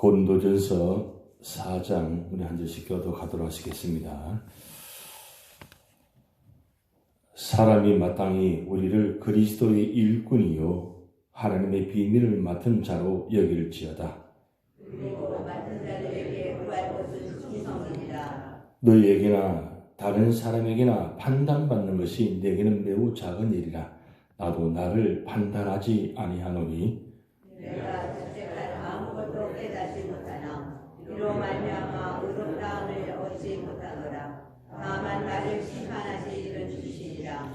고린도전서 4장 우리 한 절씩 교독하도록 하시겠습니다. 사람이 마땅히 우리를 그리스도의 일꾼이요 하나님의 비밀을 맡은 자로 여길지어다. 그리고 맡은 자들에게 구할 것은 충성입니다. 너희에게나 다른 사람에게나 판단받는 것이 내게는 매우 작은 일이라. 나도 나를 판단하지 아니하노니 내가 자책한 아무것도 깨닫지 못하나 이로 말미암아 의롭다함을 얻지 못하노라. 다만 나를 심판하시는 주시니라.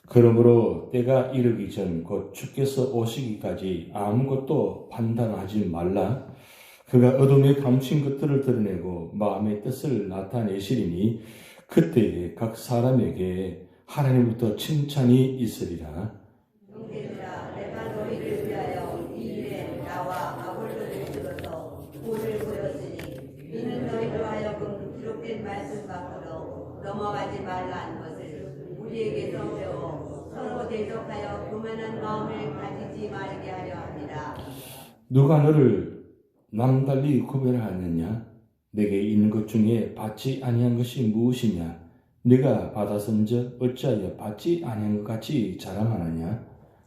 그러므로 때가 이르기 전 곧 주께서 오시기까지 아무것도 판단하지 말라. 그가 어둠에 감춘 것들을 드러내고 마음의 뜻을 나타내시리니 그때에 각 사람에게 하나님부터 칭찬이 있으리라. 형제들아, 내가 너희를 위하여 이 일에 나와 아볼로를 들어서 볼을 보였으니 이는 너희로 하여금 기록된 말씀 밖으로 넘어가지 말라는 것을 우리에게서 배워 서로 대적하여 교만한 마음을 가지지 말게 하려 합니다. 누가 너를 남달리 구별하느냐? 내게 있는 것 중에 받지 아니한 것이 무엇이냐? 내가 받았은즉 어찌하여 받지 아니한 것 같이 자랑하느냐?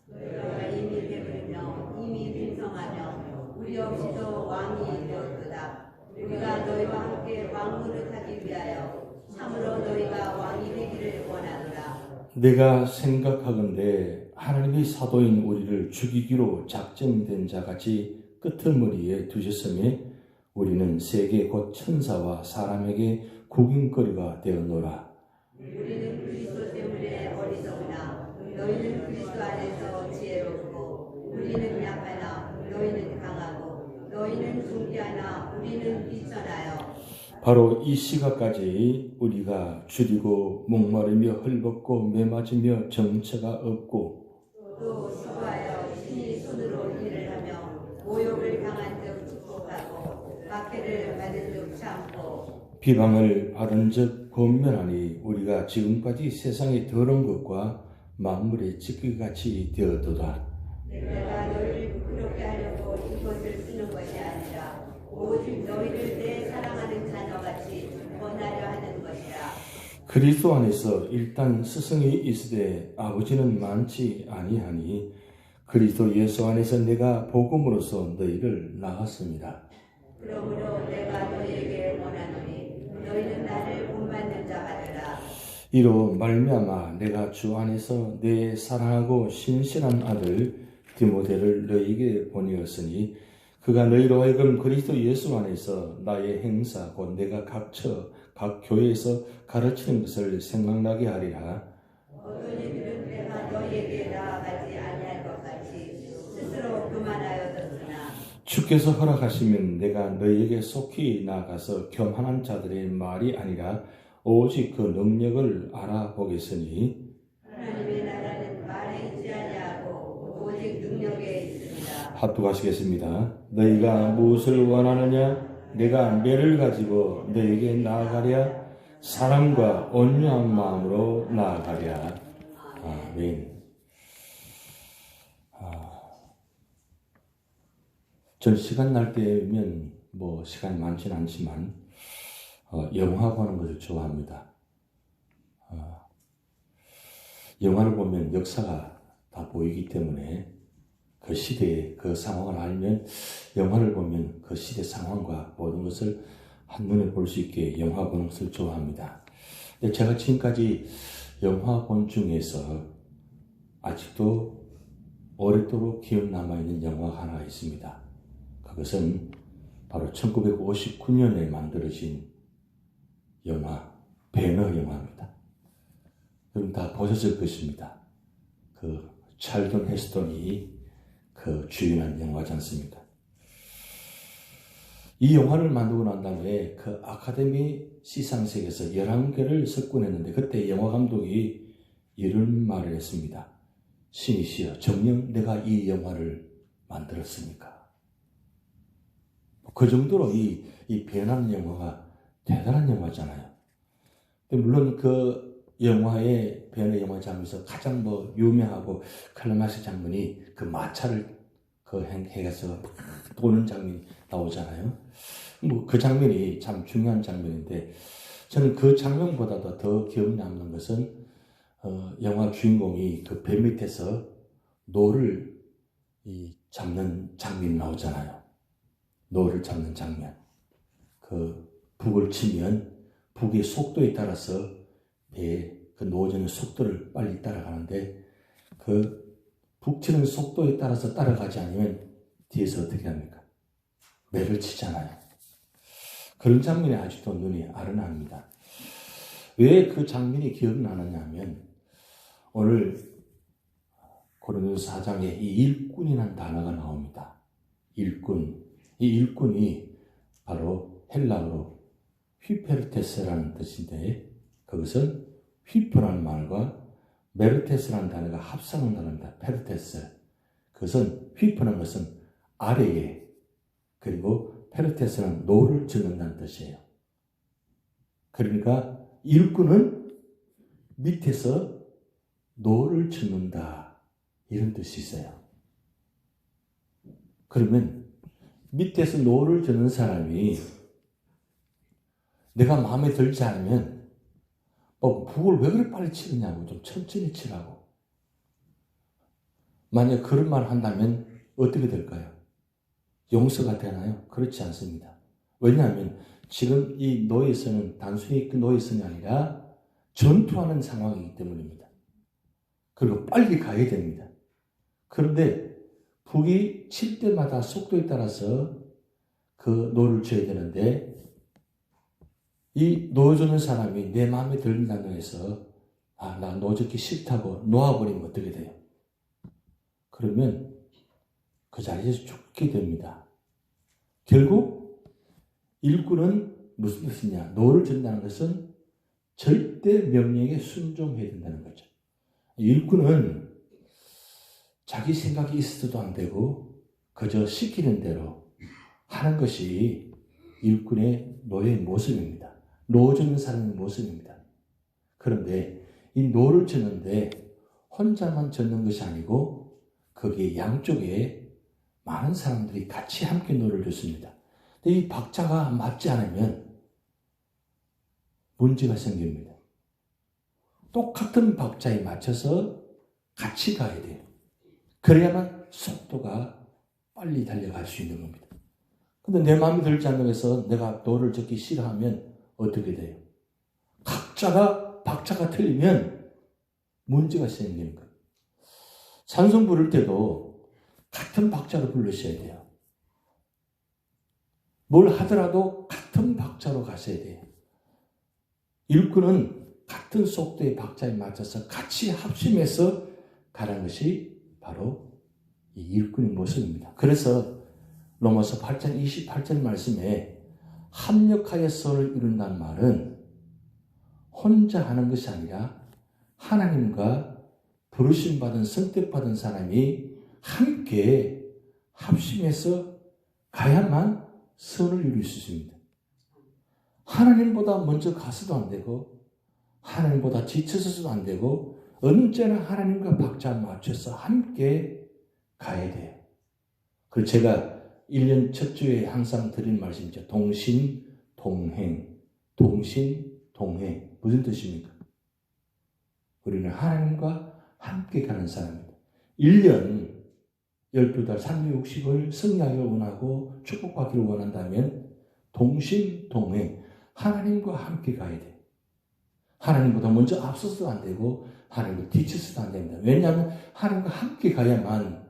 너희가 이미 배불며 이미 빈성하며 우리 없이도 왕이 되었도다. 우리가 너희와 함께 왕노릇 하기 위하여 참으로 너희가 왕이 되기를 원하노라. 내가 생각하건대 하나님의 사도인 우리를 죽이기로 작정된 자같이 끄트머리에 두셨으며 우리는 세계 곧 천사와 사람에게 구경거리가 되었노라. 우리는 그리스도 때문에 어리석으나 너희는 그리스도 안에서 지혜롭고 우리는 약하나 너희는 강하고 너희는 존귀하나 우리는 비천하여 바로 이 시각까지 우리가 줄이고 목마르며 헐벗고 매맞으며 정처가 없고 또 수고하여 신이 손으로 일을 하며 모욕을 당한 즉 축복하고 박해를 받은 즉 참고 비방을 받은 즉 권면하니 우리가 지금까지 세상의 더러운 것과 만물의 찌꺼기같이 되었도다. 내가 너희를 부끄럽게 하려고 이것을 쓰는 것이 아니라 오직 너희를 내 사랑하는 자녀같이 권하려 하는 것이라. 그리스도 안에서 일단 스승이 있으되 아버지는 많지 아니하니 그리스도 예수 안에서 내가 복음으로써 너희를 낳았습니다. 그러므로 내가 너희에게 원하노니 너희는 나를 본받는 자가 되라. 이로 말미암아 내가 주 안에서 내 사랑하고 신실한 아들 디모데를 너희에게 보내었으니 그가 너희로 하여금 그리스도 예수 안에서 나의 행사 곧 내가 각 교회에서 가르치는 것을 생각나게 하리라. 어떤 이들은 내가 너희에게 나아가지 아니할 것 같이 스스로 교만하여졌으나 주께서 허락하시면 내가 너희에게 속히 나아가서 겸한한 자들의 말이 아니라 오직 그 능력을 알아보겠으니 하나님의 나라는 말에 있지 아니하고 오직 능력에 있습니다. 합독하시겠습니다. 너희가 무엇을 원하느냐? 내가 매를 가지고 너에게 나아가랴. 사랑과 온유한 마음으로 나아가랴. 아멘. 전 시간 날 때면 시간이 많지는 않지만 영화 보는 것을 좋아합니다. 영화를 보면 역사가 다 보이기 때문에 그 시대의 그 상황을 알면 영화를 보면 그 시대 상황과 모든 것을 한눈에 볼 수 있게 영화 보는 것을 좋아합니다. 근데 제가 지금까지 영화 본 중에서 아직도 오랫도록 기억 남아있는 영화가 하나 있습니다. 그것은 바로 1959년에 만들어진 영화, 배너 영화입니다. 여러분 다 보셨을 것입니다. 그 찰던 헤스턴이 그 주연한 영화지 않습니까? 이 영화를 만들고 난 다음에 그 아카데미 시상식에서 11개를 석권했는데 그때 영화 감독이 이런 말을 했습니다. 신이시여, 정녕 내가 이 영화를 만들었습니까? 그 정도로 이 배너라는 영화가 대단한 영화잖아요. 근데 물론 그 영화의 배너 영화 장면에서 가장 유명하고 클라이막스 장면이 그 마차를 해가서 막 도는 장면이 나오잖아요. 뭐 그 장면이 참 중요한 장면인데 저는 그 장면보다도 더 기억 남는 것은 영화 주인공이 그 배 밑에서 노를 잡는 장면이 나오잖아요. 노를 잡는 장면. 그 북을 치면 북의 속도에 따라서 그 노젓는 속도를 빨리 따라가는데 그 북 치는 속도에 따라서 따라가지 않으면 뒤에서 어떻게 합니까? 매를 치잖아요. 그런 장면이 아직도 눈이 아른합니다. 왜 그 장면이 기억나느냐 하면 오늘 고린도서 4장에 이 일꾼이라는 단어가 나옵니다. 일꾼. 이 일꾼이 바로 헬라어로 휘페르테스라는 뜻인데 그것은 휘퍼라는 말과 메르테스라는 단어가 합성한 단어입니다. 페르테스. 그것은 휘퍼라는 것은 아래에 그리고 페르테스는 노를 짓는다는 뜻이에요. 그러니까 일꾼은 밑에서 노를 짓는다 이런 뜻이 있어요. 그러면 밑에서 노를 짓는 사람이 내가 마음에 들지 않으면 북을 왜 그렇게 빨리 치느냐고 좀 천천히 치라고. 만약 그런 말을 한다면 어떻게 될까요? 용서가 되나요? 그렇지 않습니다. 왜냐하면 지금 이 노예선은 단순히 그 노예선이 아니라 전투하는 상황이기 때문입니다. 그리고 빨리 가야 됩니다. 그런데 북이 칠 때마다 속도에 따라서 그 노를 쳐야 되는데 이 놓아주는 사람이 내 마음에 들린다고 해서 나 놓아주기 싫다고 놓아버리면 어떻게 돼요? 그러면 그 자리에서 죽게 됩니다. 결국 일꾼은 무슨 뜻이냐? 노를 준다는 것은 절대 명령에 순종해야 된다는 거죠. 일꾼은 자기 생각이 있어도 안 되고 그저 시키는 대로 하는 것이 일꾼의 노예의 모습입니다. 노주는 사람의 모습입니다. 그런데 이 노를 젓는데 혼자만 젓는 것이 아니고 거기에 양쪽에 많은 사람들이 같이 함께 노를 줬습니다. 근데 이 박자가 맞지 않으면 문제가 생깁니다. 똑같은 박자에 맞춰서 같이 가야 돼요. 그래야만 속도가 빨리 달려갈 수 있는 겁니다. 근데 내 마음에 들지 않는 해서 내가 노를 젓기 싫어하면 어떻게 돼요? 각자가 박자가 틀리면 문제가 생기는 거예요. 찬송 부를 때도 같은 박자로 부르셔야 돼요. 뭘 하더라도 같은 박자로 가셔야 돼요. 일꾼은 같은 속도의 박자에 맞춰서 같이 합심해서 가는 것이 바로 이 일꾼의 모습입니다. 그래서 로마서 8장 28절 말씀에 합력하여 선을 이룬다는 말은 혼자 하는 것이 아니라 하나님과 부르심받은 선택받은 사람이 함께 합심해서 가야만 선을 이룰 수 있습니다. 하나님보다 먼저 가서도 안 되고 하나님보다 뒤쳐서도 안 되고 언제나 하나님과 박자 맞춰서 함께 가야 돼요. 그리고 제가 1년 첫 주에 항상 드리는 말씀이죠. 동신, 동행. 동신, 동행. 무슨 뜻입니까? 우리는 하나님과 함께 가는 사람입니다. 1년 12달 360을 승리하기를 원하고 축복받기를 원한다면 동신, 동행. 하나님과 함께 가야 돼요. 하나님보다 먼저 앞서서도 안 되고 하나님보다 뒤쳐서도 안 됩니다. 왜냐하면 하나님과 함께 가야만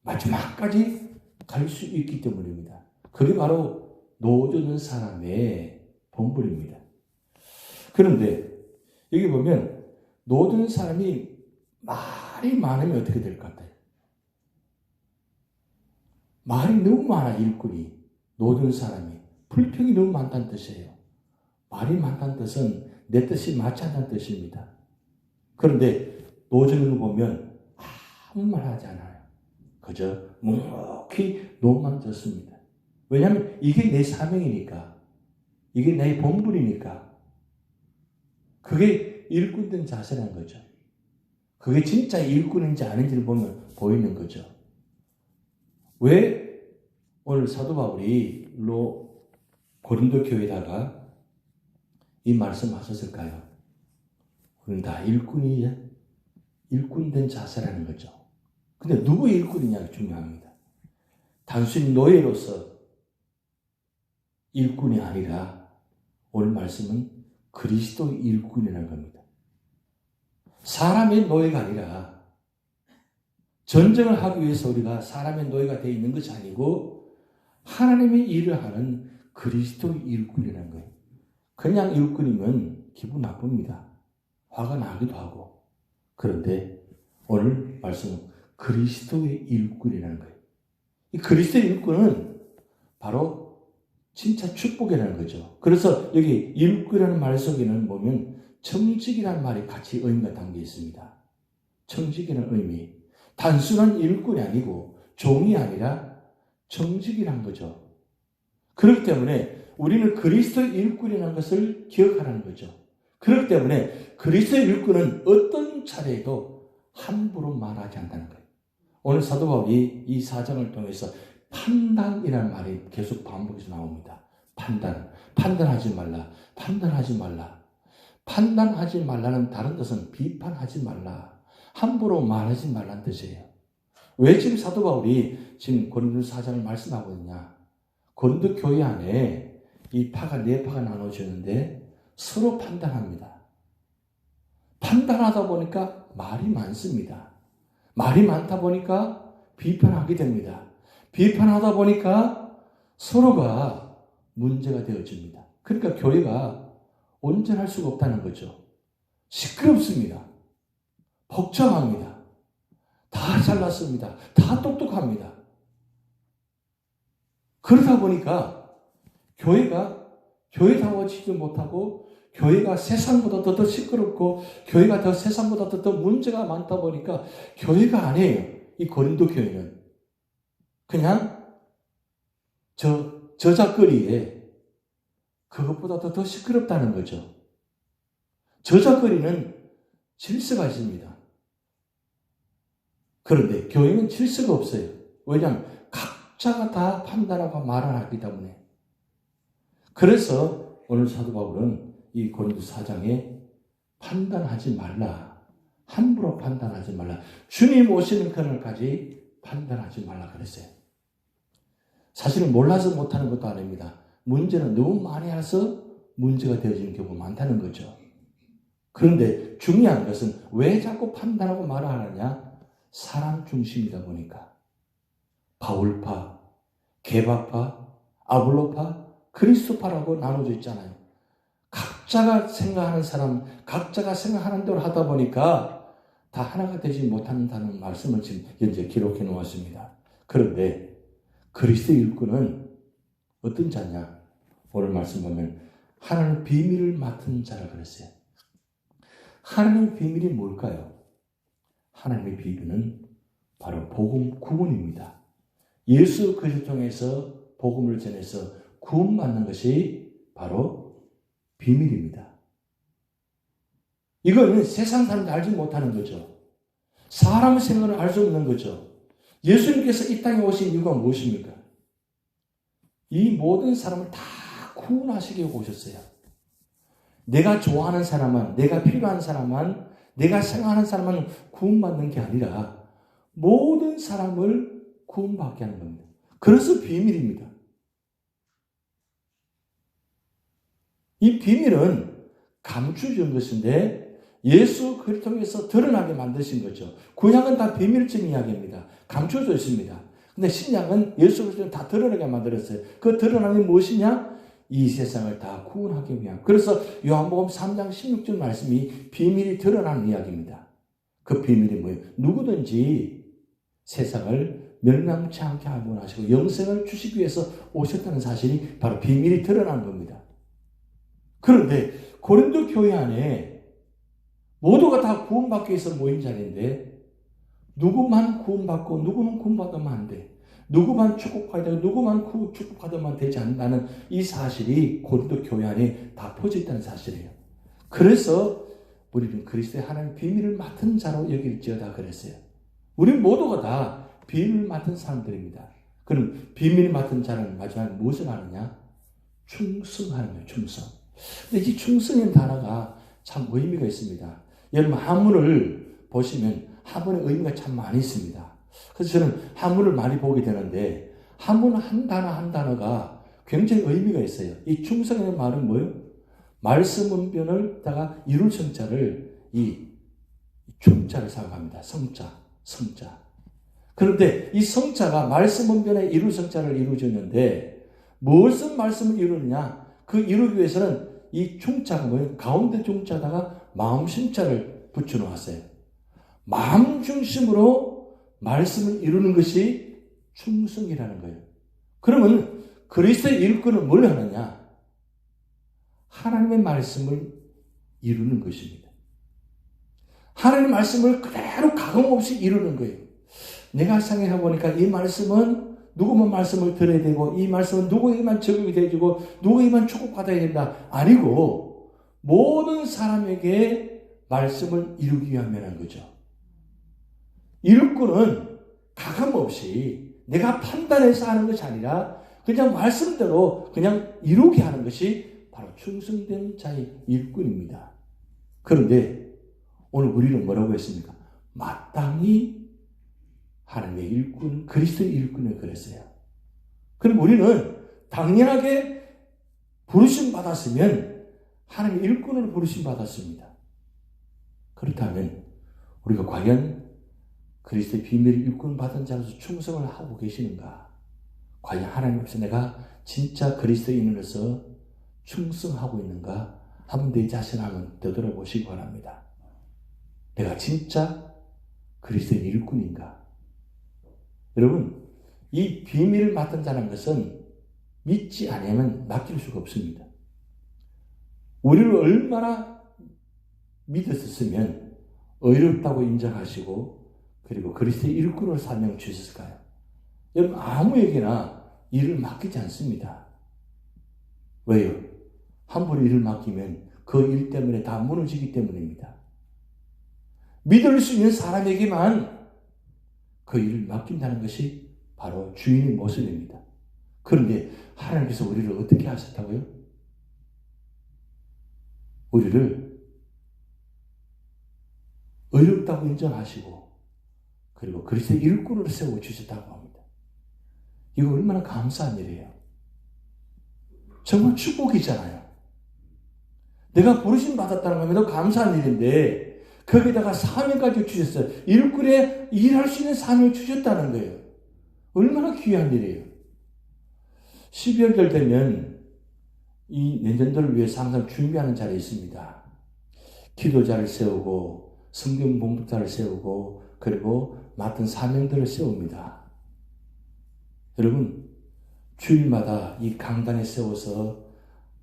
마지막까지 갈 수 있기 때문입니다. 그게 바로 놓아주는 사람의 본분입니다. 그런데 여기 보면 놓아주는 사람이 말이 많으면 어떻게 될 것 같아요? 말이 너무 많아 일꾼이 놓아주는 사람이 불평이 너무 많다는 뜻이에요. 말이 많다는 뜻은 내 뜻이 맞지 않다는 뜻입니다. 그런데 놓아주는 거 보면 아무 말 하지 않아요. 그저 묵묵히 노만 졌습니다. 왜냐하면 이게 내 사명이니까. 이게 내 본분이니까. 그게 일꾼된 자세라는 거죠. 그게 진짜 일꾼인지 아닌지를 보면 보이는 거죠. 왜 오늘 사도 바울이 고린도 교회에다가 이 말씀 하셨을까요? 우리는 다 일꾼된 자세라는 거죠. 근데 누구 일꾼이냐가 중요합니다. 단순히 노예로서 일꾼이 아니라 오늘 말씀은 그리스도 일꾼이라는 겁니다. 사람의 노예가 아니라 전쟁을 하기 위해서 우리가 사람의 노예가 되어 있는 것이 아니고 하나님의 일을 하는 그리스도 일꾼이라는 거예요. 그냥 일꾼이면 기분 나쁩니다. 화가 나기도 하고. 그런데 오늘 말씀은 그리스도의 일꾼이라는 거예요. 이 그리스도의 일꾼은 바로 진짜 축복이라는 거죠. 그래서 여기 일꾼이라는 말 속에는 보면 청직이라는 말이 같이 의미가 담겨 있습니다. 청직이라는 의미. 단순한 일꾼이 아니고 종이 아니라 청직이라는 거죠. 그렇기 때문에 우리는 그리스도의 일꾼이라는 것을 기억하라는 거죠. 그렇기 때문에 그리스도의 일꾼은 어떤 차례에도 함부로 말하지 않는다는 거예요. 오늘 사도 바울이 이 4장을 통해서 판단이라는 말이 계속 반복해서 나옵니다. 판단하지 말라. 판단하지 말라는 다른 뜻은 비판하지 말라. 함부로 말하지 말라는 뜻이에요. 왜 지금 사도 바울이 지금 고린도 4장을 말씀하고 있냐? 고린도 교회 안에 이 파가 4파가 나눠지는데 서로 판단합니다. 판단하다 보니까 말이 많습니다. 말이 많다 보니까 비판하게 됩니다. 비판하다 보니까 서로가 문제가 되어집니다. 그러니까 교회가 온전할 수가 없다는 거죠. 시끄럽습니다. 복잡합니다. 다 잘났습니다. 다 똑똑합니다. 그러다 보니까 교회가 교회다워지지 못하고 교회가 세상보다 더 시끄럽고 교회가 더 세상보다 더 문제가 많다 보니까 교회가 아니에요. 이 고린도 교회는 그냥 저작거리에 그것보다 더 시끄럽다는 거죠. 저작거리는 질서가 있습니다. 그런데 교회는 질서가 없어요. 왜냐하면 각자가 다 판단하고 말을 하기 때문에. 그래서 오늘 사도 바울은 이 고린도 4장에 판단하지 말라. 함부로 판단하지 말라. 주님 오시는 그날까지 판단하지 말라 그랬어요. 사실은 몰라서 못하는 것도 아닙니다. 문제는 너무 많이 해서 문제가 되어지는 경우가 많다는 거죠. 그런데 중요한 것은 왜 자꾸 판단하고 말을 하느냐? 사람 중심이다 보니까. 바울파, 게바파, 아볼로파, 그리스도파라고 나눠져 있잖아요. 각자가 생각하는 사람, 각자가 생각하는 대로 하다 보니까 다 하나가 되지 못한다는 말씀을 지금 현재 기록해 놓았습니다. 그런데 그리스도의 일꾼은 어떤 자냐? 오늘 말씀 보면 하나님 비밀을 맡은 자라 그랬어요. 하나님의 비밀이 뭘까요? 하나님의 비밀은 바로 복음 구원입니다. 예수 그리스도 통해서 복음을 전해서 구원받는 것이 바로 비밀입니다. 이거는 세상 사람들이 알지 못하는 거죠. 사람의 생각을 알 수 없는 거죠. 예수님께서 이 땅에 오신 이유가 무엇입니까? 이 모든 사람을 다 구원하시기 위해 오셨어요. 내가 좋아하는 사람만, 내가 필요한 사람만, 내가 생각하는 사람만 구원받는 게 아니라 모든 사람을 구원받게 하는 겁니다. 그래서 비밀입니다. 이 비밀은 감추어진 것인데 예수 그리스도에서 드러나게 만드신 거죠. 구약은 다 비밀적인 이야기입니다. 감춰져 있습니다. 근데 신약은 예수 그리스도를 다 드러나게 만들었어요. 그 드러나는 게 무엇이냐? 이 세상을 다 구원하기 위함. 그래서 요한복음 3장 16절 말씀이 비밀이 드러나는 이야기입니다. 그 비밀이 뭐예요? 누구든지 세상을 멸망치 않게 하고 하시고 영생을 주시기 위해서 오셨다는 사실이 바로 비밀이 드러나는 겁니다. 그런데 고린도 교회 안에 모두가 다 구원받기 위해서 모인 자리인데 누구만 구원받고 누구는 구원받으면 안 돼. 누구만 축복받아야 되고 누구만 축복받으면 되지 않는다는 이 사실이 고린도 교회 안에 다 퍼져 있다는 사실이에요. 그래서 우리는 그리스도의 하나님 비밀을 맡은 자로 여길지어다 그랬어요. 우리 모두가 다 비밀을 맡은 사람들입니다. 그럼 비밀을 맡은 자는 마지막에 무엇을 하느냐? 충성하는 거예요. 충성. 근데 이 충성이라는 단어가 참 의미가 있습니다. 여러분 한문을 보시면 한문의 의미가 참 많이 있습니다. 그래서 저는 한문을 많이 보게 되는데 한문 한 단어 한 단어가 굉장히 의미가 있어요. 이 충성이라는 말은 뭐예요? 말씀은변을 이룰 성자를 이 충자를 사용합니다. 성자. 그런데 이 성자가 말씀은변에 이룰 성자를 이루어졌는데 무엇을 말씀을 이루느냐? 그 이루기 위해서는 이 충자가 뭐예요? 가운데 충자다가 마음 심자를 붙여놓았어요. 마음 중심으로 말씀을 이루는 것이 충성이라는 거예요. 그러면 그리스도의 일꾼은 뭘 하느냐? 하나님의 말씀을 이루는 것입니다. 하나님의 말씀을 그대로 가감없이 이루는 거예요. 내가 생각해 보니까 이 말씀은 누구만 말씀을 들어야 되고 이 말씀은 누구에게만 적용이 되고 누구에게만 축복받아야 된다. 아니고 모든 사람에게 말씀을 이루기 위함이라는 거죠. 일꾼은 가감없이 내가 판단해서 하는 것이 아니라 그냥 말씀대로 그냥 이루게 하는 것이 바로 충성된 자의 일꾼입니다. 그런데 오늘 우리는 뭐라고 했습니까? 마땅히 하나님의 일꾼, 그리스도의 일꾼을 그랬어요. 그럼 우리는 당연하게 부르심 받았으면 하나님의 일꾼을 부르심 받았습니다. 그렇다면 우리가 과연 그리스도의 비밀을 일꾼 받은 자로서 충성을 하고 계시는가? 과연 하나님 앞에서 내가 진짜 그리스도인으로서 충성하고 있는가? 한번 내 자신을 한번 되돌아보시기 바랍니다. 내가 진짜 그리스도의 일꾼인가? 여러분, 이 비밀을 맡은 자라는 것은 믿지 않으면 맡길 수가 없습니다. 우리를 얼마나 믿었으면 어렵다고 인정하시고 그리고 그리스도의 일꾼으로 사명 주셨을까요? 여러분, 아무에게나 일을 맡기지 않습니다. 왜요? 함부로 일을 맡기면 그 일 때문에 다 무너지기 때문입니다. 믿을 수 있는 사람에게만 그 일을 맡긴다는 것이 바로 주인의 모습입니다. 그런데 하나님께서 우리를 어떻게 하셨다고요? 우리를 어렵다고 인정하시고 그리고 그리스도의 일꾼으로 세워주셨다고 합니다. 이거 얼마나 감사한 일이에요. 정말 축복이잖아요. 내가 부르심 받았다는 겁니다. 감사한 일인데 거기다가 사명까지 주셨어요. 일꾼에 일할 수 있는 사명을 주셨다는 거예요. 얼마나 귀한 일이에요. 12월달 되면 이 내년도를 위해서 항상 준비하는 자리에 있습니다. 기도자를 세우고 성경 봉독자를 세우고 그리고 맡은 사명들을 세웁니다. 여러분, 주일마다 이 강단에 세워서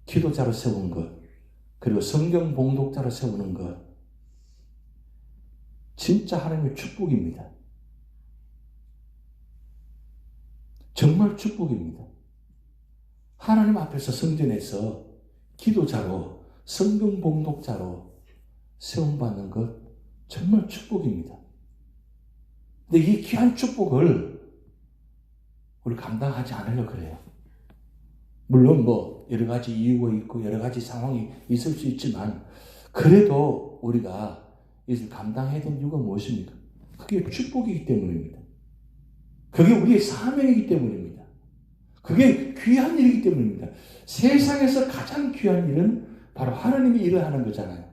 기도자로 세운 것 그리고 성경 봉독자로 세우는 것 진짜 하나님의 축복입니다. 정말 축복입니다. 하나님 앞에서 성전에서 기도자로 성경 봉독자로 세움받는 것 정말 축복입니다. 근데 이 귀한 축복을 우리 감당하지 않으려고 그래요. 물론 여러 가지 이유가 있고 여러 가지 상황이 있을 수 있지만 그래도 우리가 이것을 감당해야 되는 이유가 무엇입니까? 그게 축복이기 때문입니다. 그게 우리의 사명이기 때문입니다. 그게 귀한 일이기 때문입니다. 세상에서 가장 귀한 일은 바로 하나님의 일을 하는 거잖아요.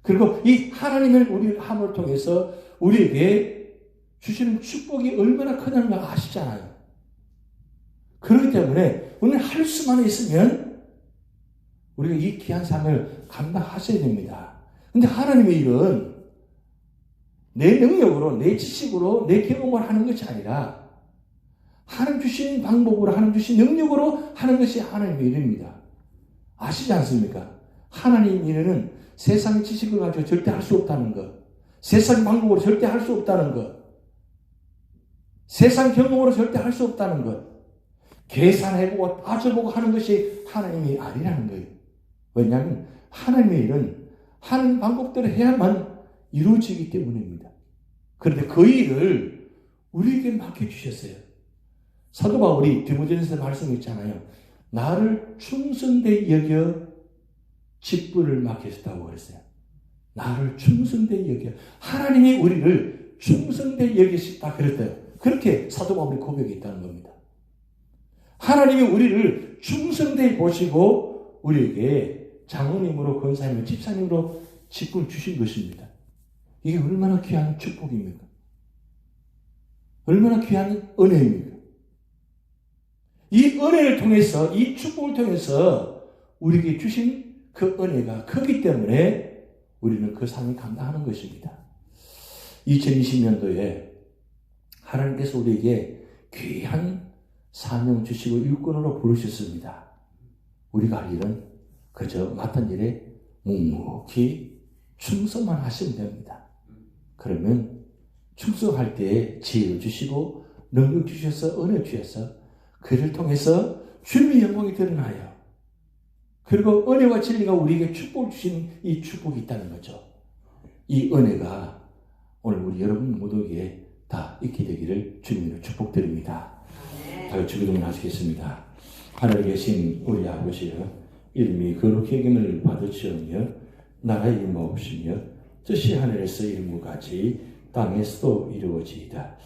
그리고 이 하나님을 우리 함을 통해서 우리에게 주시는 축복이 얼마나 크다는 걸 아시잖아요. 그렇기 때문에 우리는 할 수만 있으면 우리가 이 귀한 삶을 감당하셔야 됩니다. 근데 하나님의 일은 내 능력으로, 내 지식으로, 내 경험을 하는 것이 아니라 하나님 주신 방법으로, 하나님 주신 능력으로 하는 것이 하나님의 일입니다. 아시지 않습니까? 하나님 일은 세상의 지식을 가지고 절대 할 수 없다는 것, 세상 방법으로 절대 할 수 없다는 것, 세상 경험으로 절대 할 수 없다는 것, 계산해보고 따져보고 하는 것이 하나님이 아니라는 거예요. 왜냐하면 하나님의 일은 하는 방법대로 해야만 이루어지기 때문입니다. 그런데 그 일을 우리에게 맡겨주셨어요. 사도 바울이 디모데전서 말씀했잖아요. 나를 충성되이 여겨 직분을 맡겼다고 그랬어요. 나를 충성되이 여겨. 하나님이 우리를 충성되이 여기셨다 그랬대요. 그렇게 사도 바울이 고백했다는 겁니다. 하나님이 우리를 충성되이 보시고 우리에게 장로님으로, 권사님으로, 집사님으로 직분을 주신 것입니다. 이게 얼마나 귀한 축복입니까? 얼마나 귀한 은혜입니까? 이 은혜를 통해서, 이 축복을 통해서 우리에게 주신 그 은혜가 크기 때문에 우리는 그 상을 감당하는 것입니다. 2020년도에 하나님께서 우리에게 귀한 사명 주시고 일꾼으로 부르셨습니다. 우리가 할 일은 그저 맡은 일에 묵묵히 충성만 하시면 됩니다. 그러면 충성할 때에 지혜를 주시고 능력 주셔서 은혜 주셔서 그를 통해서 주님의 영광이 드러나요. 그리고 은혜와 진리가 우리에게 축복을 주시는 이 축복이 있다는 거죠. 이 은혜가 오늘 우리 여러분 모두에게 다 있게 되기를 주님으로 축복드립니다. 다 같이 기도를 하시겠습니다. 하늘에 계신 우리 아버지여, 이름이 거룩히 여김을 받으시오며 나라의 임하옵시며 뜻이 하늘에서 이룬 것 같이 땅에서도 이루어지이다.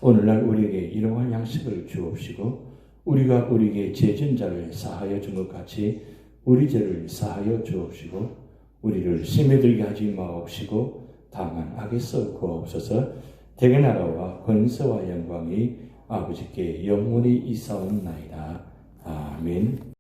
오늘날 우리에게 일용할 양식을 주옵시고 우리가 우리에게 죄진 자를 사하여 준 것 같이 우리 죄를 사하여 주옵시고 우리를 시험에 들게 하지 마옵시고 다만 악에서 구하옵소서. 대개 나라와 권세와 영광이 아버지께 영원히 있사옵나이다. 아멘.